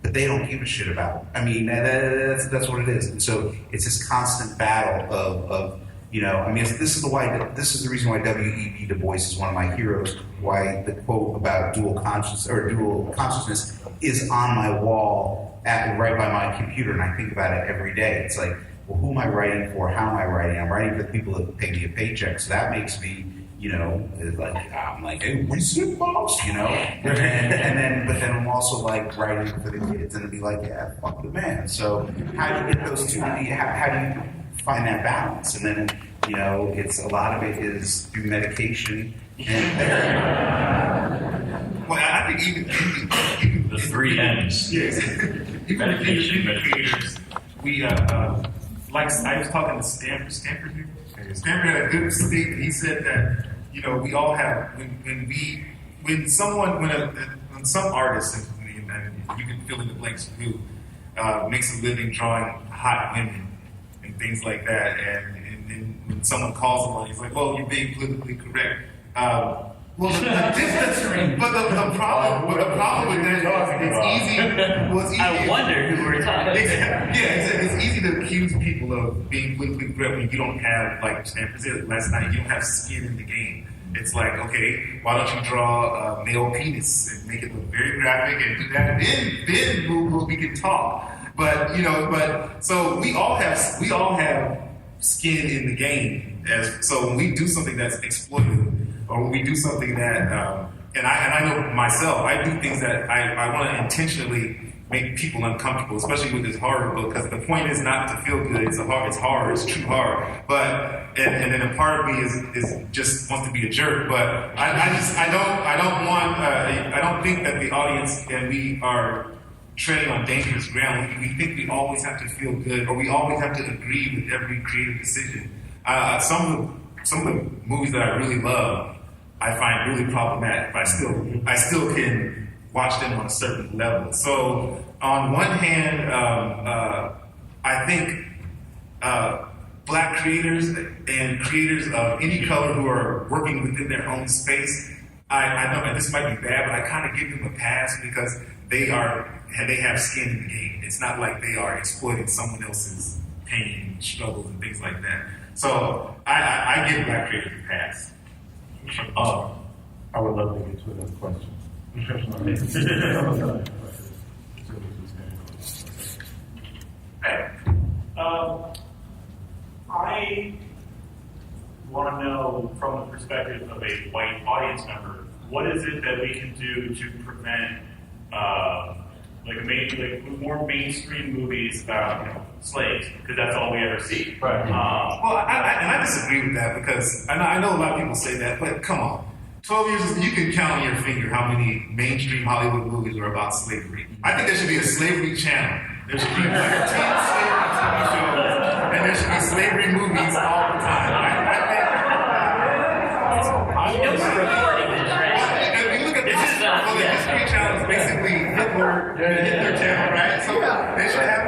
But they don't give a shit about it. I mean, that's what it is. And so it's this constant battle of you know, I mean, this is the reason why W.E.B. Du Bois is one of my heroes. Why the quote about dual consciousness is on my wall right by my computer, and I think about it every day. It's like, well, who am I writing for? How am I writing? I'm writing for the people that pay me a paycheck. So that makes me, you know, like I'm like, hey, what's it, boss? You know, but then I'm also like writing for the kids, and it'd be like, yeah, fuck the man. So how do you get those two? How do you find that balance? And then, you know, it's a lot of it is through medication and well, I think even the 3 M's. Yes. Even educators, we like I was talking to Stanford here. Stanford had a good statement. He said that, you know, we all have when some artist, and you can fill in the blanks, who makes a living drawing hot women and things like that, and when someone calls him on, he's like, well, you're being politically correct. Well, the problem with that is it's easy. I wonder who we're talking about. It's easy to accuse people of being politically correct when you don't have, like Stanford said last night, you don't have skin in the game. It's like, okay, why don't you draw a male penis and make it look very graphic and do that, and then we can talk. But, you know, so we all have skin in the game. So when we do something that's exploitative, or when we do something that, and I know myself, I do things that I want to intentionally make people uncomfortable, especially with this horror book, because the point is not to feel good. It's horror. It's true horror. But and then a part of me is just wants to be a jerk. But I don't think that the audience and we are treading on dangerous ground. We think we always have to feel good, or we always have to agree with every creative decision. Some of the movies that I really love, I find really problematic, but I still can watch them on a certain level. So on one hand, I think Black creators and creators of any color who are working within their own space, I know that this might be bad, but I kind of give them a pass because they have skin in the game. It's not like they are exploiting someone else's pain, struggles, and things like that. So I give Black creators a pass. I would love to get to another question. Hey, I want to know from the perspective of a white audience member, what is it that we can do to prevent more mainstream movies about slaves, because that's all we ever see. Right. Well, I disagree with that, because I know a lot of people say that, but come on. 12 years, you can count on your finger how many mainstream Hollywood movies are about slavery. I think there should be a slavery channel. There should be 13 slavery shows, and there should be slavery movies all the time. If you look at the History Channel is basically Hitler channel, right? So they should have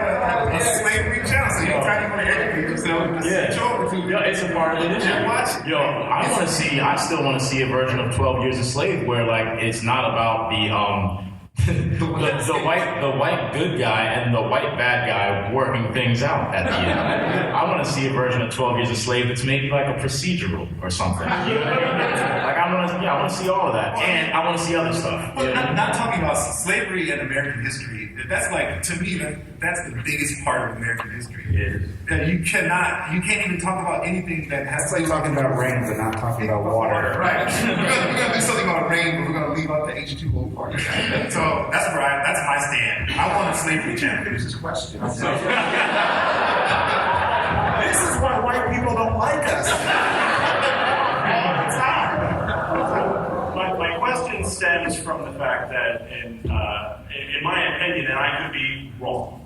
a slavery channel. So anytime you want to educate yourself, just switch over to Yo, it's a part of the watch. Yo, I still want to see a version of 12 Years a Slave where, like, it's not about the white good guy and the white bad guy working things out at the end. I want to see a version of 12 Years a Slave that's maybe like a procedural or something. You know what I mean? Like, I want to see all of that, and I want to see other stuff. Well, not talking about slavery and American history. That's like, to me, that's the biggest part of American history. You can't even talk about anything that has. It's like talking about rain, but not talking about water. Right. We're gonna do something about rain, but we're gonna leave out the H2O part. So that's my stand. I want a slavery channel. Finish this question. This is why white people don't like us. My question stems from the fact that, in my opinion, and I could be wrong,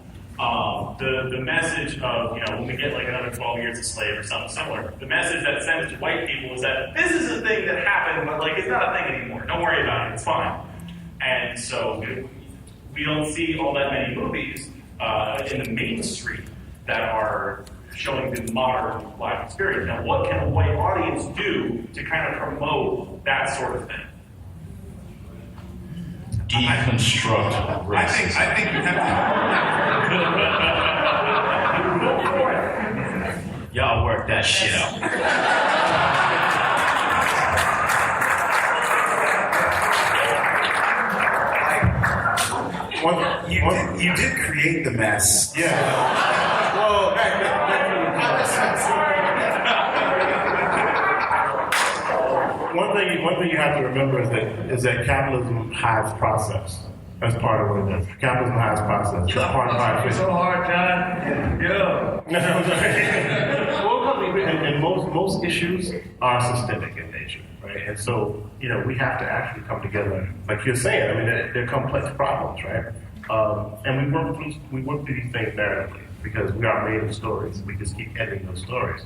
the message of, when we get like another 12 years a slave or something similar, the message that sends to white people is that this is a thing that happened, but like it's not a thing anymore. Don't worry about it. It's fine. And so we don't see all that many movies in the mainstream that are showing the modern life experience. Now, what can a white audience do to kind of promote that sort of thing? Deconstruct racism. I think you have to. Y'all work that shit out. You did create the mess. Yeah. Well, one thing you have to remember is that capitalism hides process. That's part of what it is. Capitalism hides process. It's part of how it So hard, John. Yeah. And most issues are systemic in nature, right? And so, we have to actually come together, like you're saying. I mean, they're complex problems, right? And we work through these things narratively because we are made of stories. We just keep editing those stories.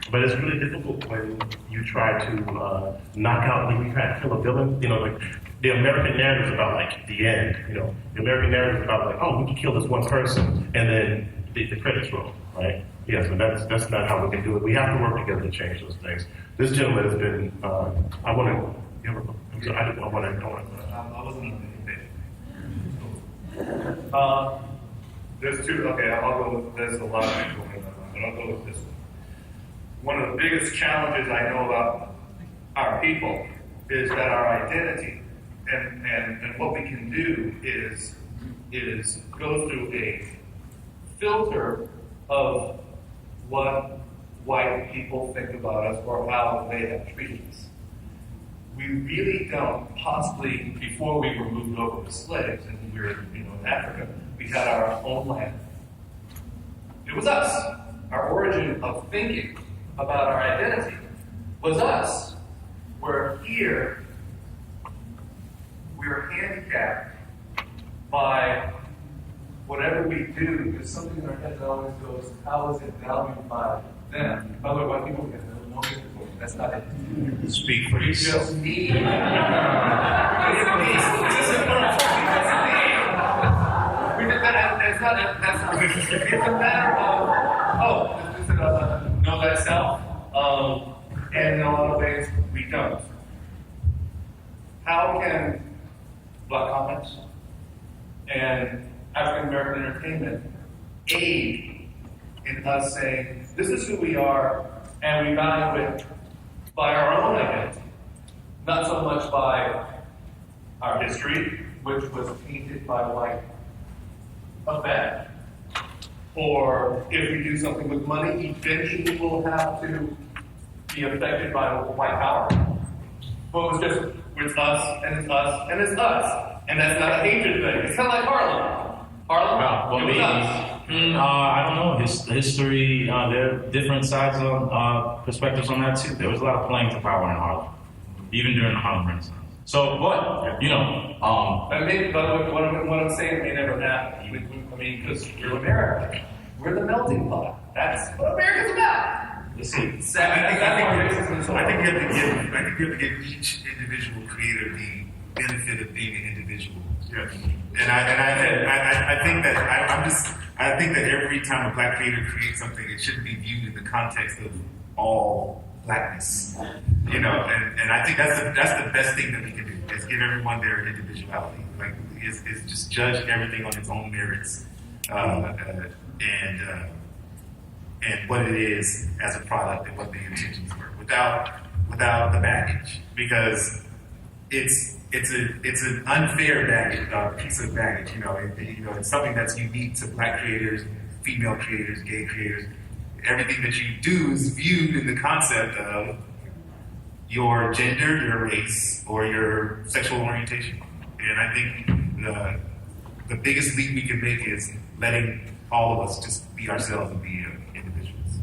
But it's really difficult when you try to knock out, when you try to kill a villain. Like the American narrative is about like the end. The American narrative is about like, oh, we can kill this one person, and then the credits roll, right? Yes, and that's not how we can do it. We have to work together to change those things. This gentleman has been. I want to. I want to. There's two. Okay, I'll go. There's a lot of things going on, but I'll go with this one. One of the biggest challenges I know about our people is that our identity and what we can do is go through a filter of what white people think about us or how they have treated us. We really don't. Possibly before we were moved over as slaves and we were, in Africa, we had our own land. It was us. Our origin of thinking about our identity was us. We're here. We're handicapped by whatever we do. There's something in our head that always goes, how is it valued by them? By the way, white people get no difficulty. That's not it. Speak for It's yourself. just me. It's a matter of, this is know thyself. And in a lot of ways, we don't. How can Black Comix and African American entertainment aid in us saying, this is who we are, and we value it by our own identity, not so much by our history, which was painted by white effect, or if we do something with money, eventually we'll have to be affected by white power. But it was just, it's us, and it's us, and it's us. And that's not a hatred thing. It's kind of like Harlem. Harlem, it was us. I don't know. History, there are different sides on perspectives on that too. There was a lot of playing to power in Harlem, even during the Harlem Renaissance. So, but, I mean, but what I'm saying may never happen. I mean, because we're America. We're the melting pot. That's what America's about. You see, I think you have to give each individual creator the benefit of being an individual. Yes. And I think that every time a Black creator creates something, it shouldn't be viewed in the context of all Blackness. And I think that's the best thing that we can do is give everyone their individuality. Like is just judge everything on its own merits. And what it is as a product and what the intentions were, without the baggage, because it's an unfair baggage, piece of baggage. It's something that's unique to Black creators, female creators, gay creators. Everything that you do is viewed in the concept of your gender, your race, or your sexual orientation. And I think the biggest leap we can make is letting all of us just be ourselves and be individuals.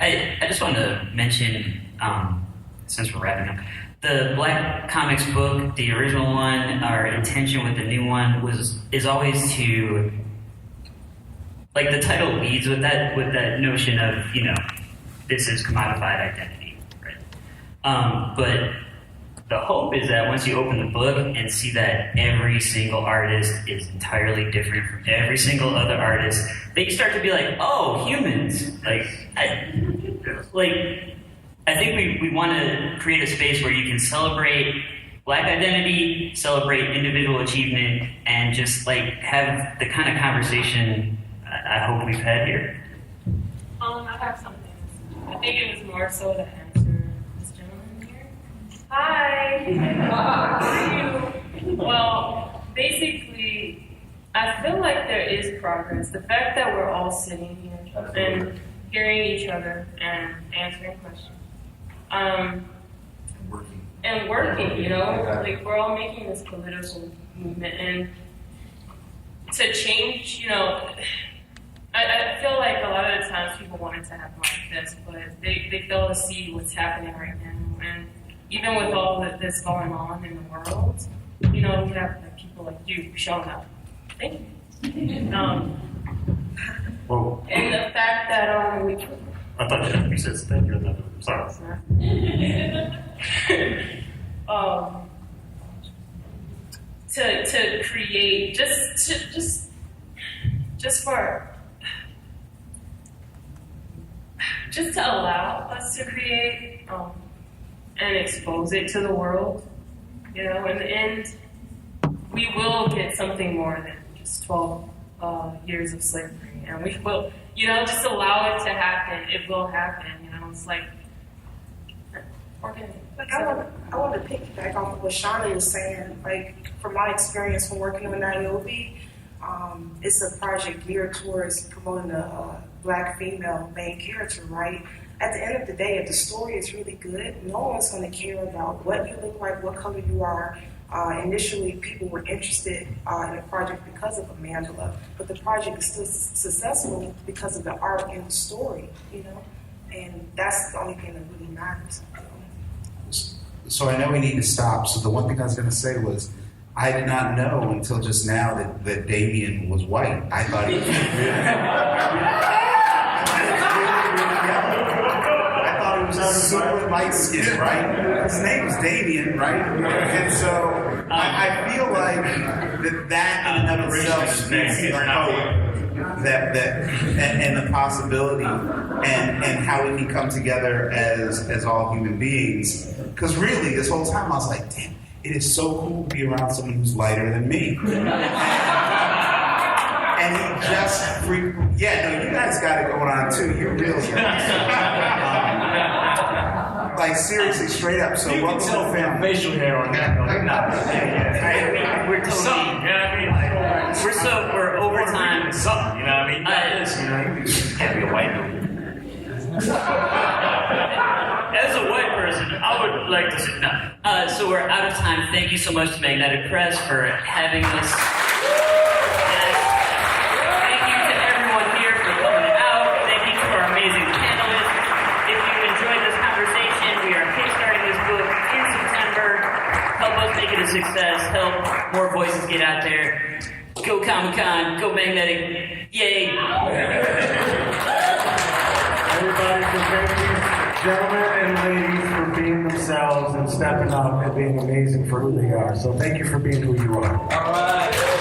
I just wanted to mention, since we're wrapping up, the Black Comix book, the original one, our intention with the new one is always to, like, the title leads with that notion of, you know, this is commodified identity, right? But the hope is that once you open the book and see that every single artist is entirely different from every single other artist, then you start to be like, oh, humans. I think we want to create a space where you can celebrate Black identity, celebrate individual achievement, and just like have the kind of conversation I hope we've had here. I have something. I think it was more so to answer this gentleman here. Hi. How are you? Well, basically, I feel like there is progress. The fact that we're all sitting here and hearing each other and answering questions. And working, you know, like we're all making this political movement, and to change, you know, I feel like a lot of the times people want it to happen like this, but they fail to see what's happening right now. And even with all of this going on in the world, you know, we have like, people like you showing up. Thank you. And the fact that I thought you said thank you. Sorry. To create just to allow us to create and expose it to the world, you know, in the end, we will get something more than just 12 years of slavery, and we will, you know, just allow it to happen. It will happen, you know. It's like, I want to piggyback off of what Shauna was saying. Like, from my experience from working on Niobe, it's a project geared towards promoting a Black female main character, right? At the end of the day, if the story is really good, no one's going to care about what you look like, what color you are. Initially, people were interested in the project because of Amandla, but the project is still successful because of the art and the story, you know? And that's the only thing that really matters. So I know we need to stop. So the one thing I was going to say was, I did not know until just now that Damian was white. I thought he was I thought he was super light skinned, right? His name was Damian, right? And so I feel like that in and of itself speaks to the hope that and the possibility and how we can come together as all human beings. Because really, this whole time I was like, damn, it is so cool to be around someone who's lighter than me. And he just you guys got it going on too. You're really like seriously, straight up. So you welcome to the family. Facial hair on that. We're totally, you know what I mean? We're overtime. Something, you know what I mean? You can't be a white dude. As a white person, I would like to say no. So we're out of time. Thank you so much to Magnetic Press for having us. Thank you to everyone here for coming out. Thank you to our amazing panelists. If you enjoyed this conversation, we are kickstarting this book in September. Help us make it a success. Help more voices get out there. Go Comic-Con. Go Magnetic. Yay. Everybody, so thank you, gentlemen and ladies, for being themselves and stepping up and being amazing for who they are. So thank you for being who you are. All right.